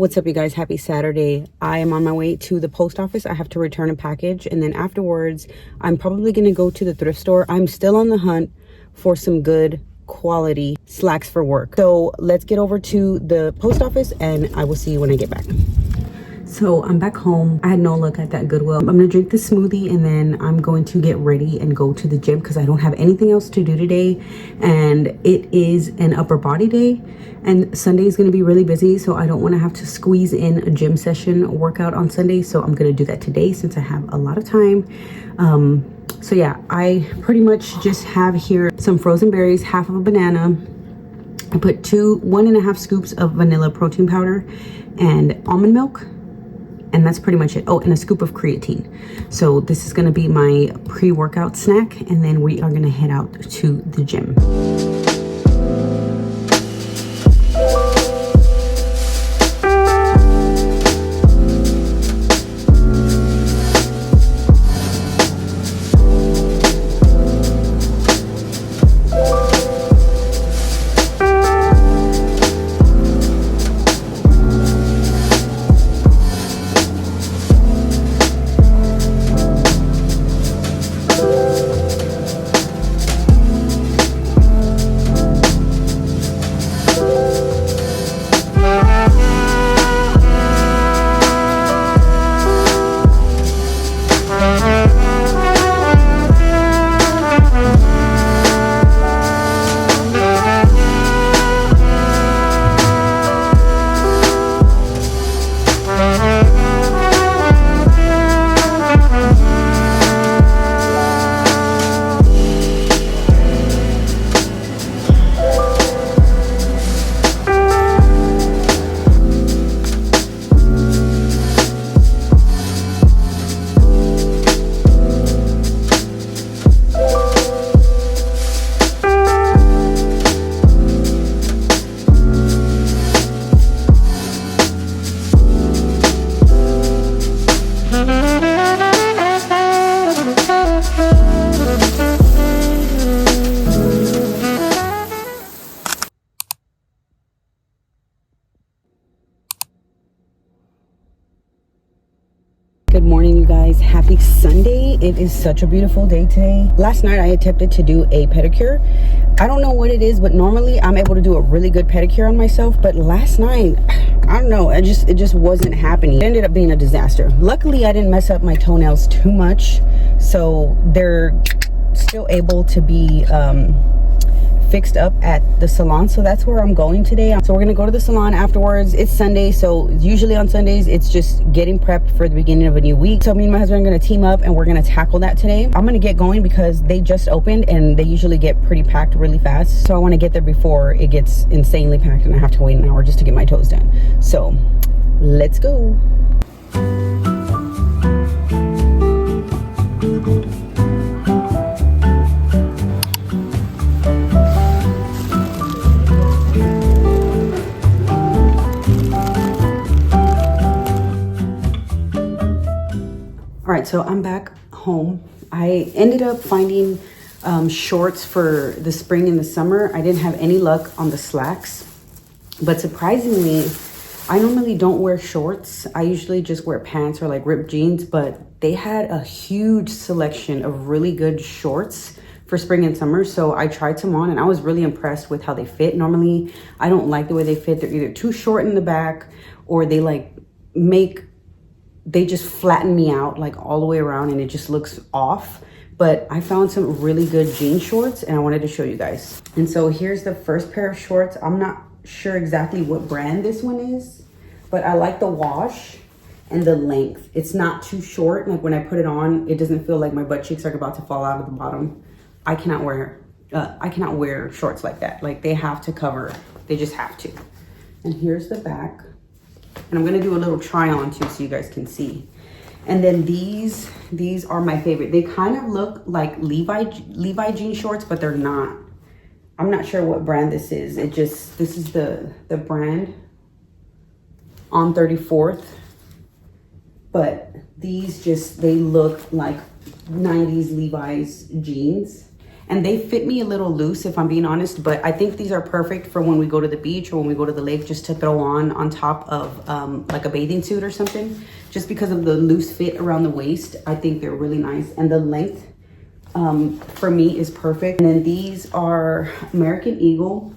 What's up, you guys? Happy Saturday. I am on my way to the post office. I have to return a package, and then afterwards I'm probably gonna go to the thrift store. I'm still on the hunt for some good quality slacks for work. So let's get over to the post office and I will see you when I get back. So I'm back home. I had no look at that Goodwill. I'm gonna drink the smoothie and then I'm going to get ready and go to the gym because I don't have anything else to do today. And it is an upper body day and Sunday is gonna be really busy. So I don't wanna have to squeeze in a gym session workout on Sunday. So I'm gonna do that today since I have a lot of time. So yeah, I pretty much just have here some frozen berries, half of a banana. I put 1.5 scoops of vanilla protein powder and almond milk. And that's pretty much it. Oh, and a scoop of creatine. So this is gonna be my pre-workout snack, and then we are gonna head out to the gym. Good morning, you guys. Happy Sunday. It is such a beautiful day today. Last night I attempted to do a pedicure. I don't know what it is, but normally I'm able to do a really good pedicure on myself, but last night, I don't know, it just wasn't happening. It ended up being a disaster. Luckily I didn't mess up my toenails too much, so they're still able to be fixed up at the salon. So that's where I'm going today. So we're gonna go to the salon afterwards. It's Sunday, so usually on Sundays it's just getting prepped for the beginning of a new week. So me and my husband are gonna team up and we're gonna tackle that today. I'm gonna get going because they just opened and they usually get pretty packed really fast. So I want to get there before it gets insanely packed and I have to wait an hour just to get my toes done. So let's go. All right, so I'm back home. I ended up finding shorts for the spring and the summer. I didn't have any luck on the slacks, but surprisingly, I normally don't wear shorts. I usually just wear pants or like ripped jeans, but they had a huge selection of really good shorts for spring and summer. So I tried some on and I was really impressed with how they fit. Normally, I don't like the way they fit. They're either too short in the back or they just flatten me out like all the way around and it just looks off. But I found some really good jean shorts and I wanted to show you guys. And so here's the first pair of shorts. I'm not sure exactly what brand this one is, but I like the wash and the length. It's not too short. Like when I put it on, it doesn't feel like my butt cheeks are about to fall out of the bottom. I cannot wear shorts like that. Like they have to cover, they just have to. And here's the back. And I'm gonna do a little try on too so you guys can see. And then these are my favorite. They kind of look like Levi jean shorts, but they're not. I'm not sure what brand this is. This is the brand on 34th. But these they look like 90s Levi's jeans. and they fit me a little loose if I'm being honest, but I think these are perfect for when we go to the beach or when we go to the lake, just to throw on top of like a bathing suit or something, just because of the loose fit around the waist. I think they're really nice, and the length for me is perfect. And then these are American Eagle.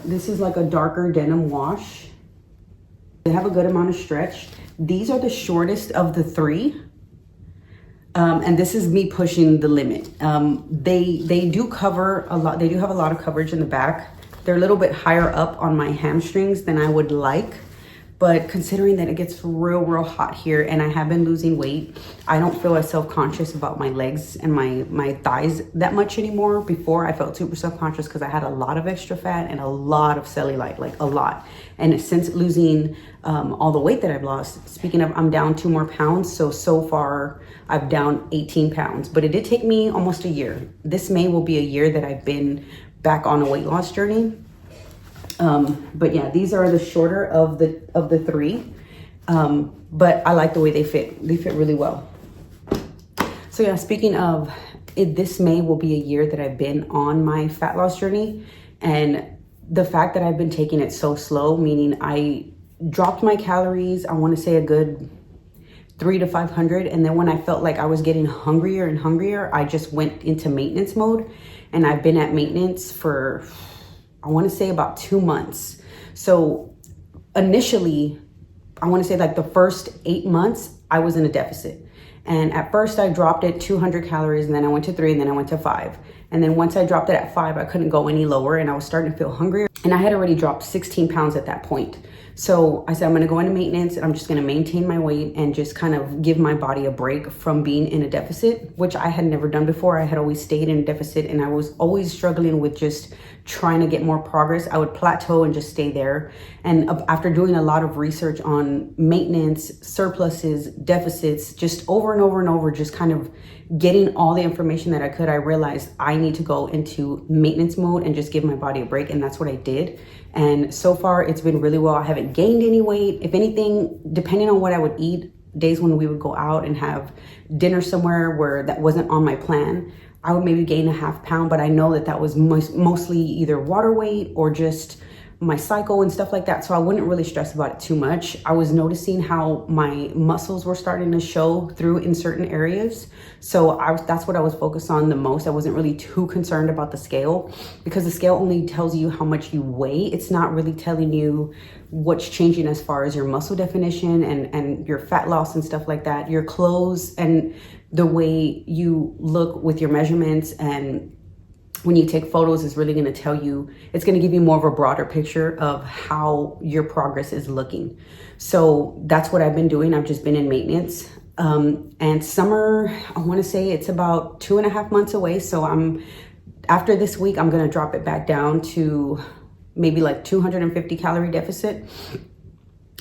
This is like a darker denim wash. They have a good amount of stretch. These are the shortest of the three. And this is me pushing the limit. They do cover a lot. They do have a lot of coverage in the back. They're a little bit higher up on my hamstrings than I would like. But considering that it gets real hot here and I have been losing weight, I don't feel as self-conscious about my legs and my thighs that much anymore. Before, I felt super self-conscious because I had a lot of extra fat and a lot of cellulite, like a lot. And since losing all the weight that I've lost, speaking of, I'm down 2 more pounds. So far, I've down 18 pounds. But it did take me almost a year. This May will be a year that I've been back on a weight loss journey. But yeah, these are the shorter of the three, but I like the way they fit. They fit really well. So yeah, speaking of it, this May will be a year that I've been on my fat loss journey, and the fact that I've been taking it so slow, meaning I dropped my calories, I want to say a good 300 to 500, and then when I felt like I was getting hungrier and hungrier, I just went into maintenance mode, and I've been at maintenance for, I want to say, about 2 months. So initially, I want to say like the first 8 months, I was in a deficit. And at first I dropped it 200 calories, and then I went to 3, and then I went to 5. And then once I dropped it at 5, I couldn't go any lower, and I was starting to feel hungrier. And I had already dropped 16 pounds at that point. So I said, I'm going to go into maintenance, and I'm just going to maintain my weight and just kind of give my body a break from being in a deficit, which I had never done before. I had always stayed in a deficit, and I was always struggling with just trying to get more progress. I would plateau and just stay there. And after doing a lot of research on maintenance, surpluses, deficits, just over and over and over, just kind of getting all the information that I could, I realized I need to go into maintenance mode and just give my body a break. And that's what I did. And so far it's been really well. I haven't gained any weight. If anything, depending on what I would eat, days when we would go out and have dinner somewhere where that wasn't on my plan, I would maybe gain a ½ pound, but I know that that was mostly either water weight or just my cycle and stuff like that. So I wouldn't really stress about it too much. I was noticing how my muscles were starting to show through in certain areas. So that's what I was focused on the most. I wasn't really too concerned about the scale, because the scale only tells you how much you weigh. It's not really telling you what's changing as far as your muscle definition and your fat loss and stuff like that. Your clothes and the way you look with your measurements and when you take photos is really going to tell you, it's going to give you more of a broader picture of how your progress is looking. So that's what I've been doing. I've just been in maintenance. And summer, I want to say it's about 2.5 months away. So after this week, I'm going to drop it back down to maybe like 250 calorie deficit.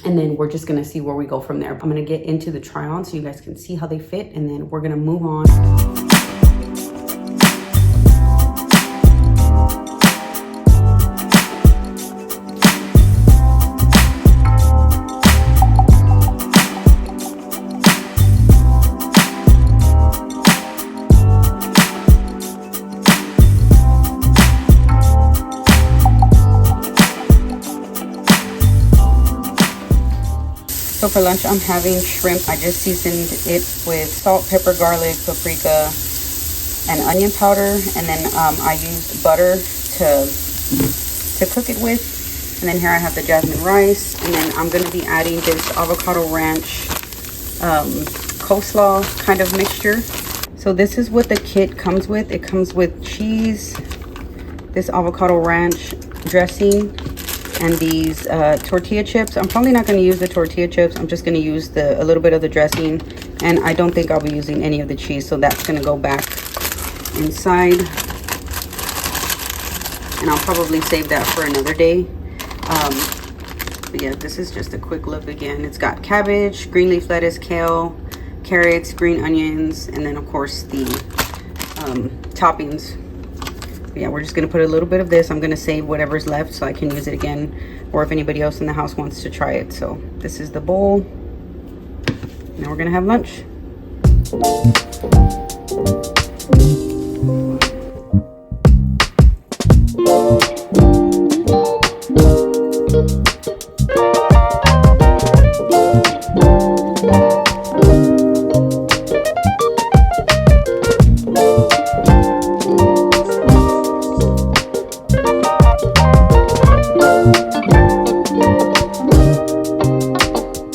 And then we're just going to see where we go from there. I'm going to get into the try on so you guys can see how they fit. And then we're going to move on. So for lunch, I'm having shrimp. I just seasoned it with salt, pepper, garlic, paprika, and onion powder. And then I used butter to cook it with. And then here I have the jasmine rice. And then I'm going to be adding this avocado ranch coleslaw kind of mixture. So this is what the kit comes with. It comes with cheese, this avocado ranch dressing, and these tortilla chips. I'm probably not going to use the tortilla chips. I'm just going to use a little bit of the dressing, and I don't think I'll be using any of the cheese, so that's going to go back inside, and I'll probably save that for another day. But yeah, this is just a quick look again. It's got cabbage, green leaf lettuce, kale, carrots, green onions, and then of course the toppings. Yeah, we're just gonna put a little bit of this. I'm gonna save whatever's left so I can use it again, or if anybody else in the house wants to try it. So this is the bowl. Now we're gonna have lunch.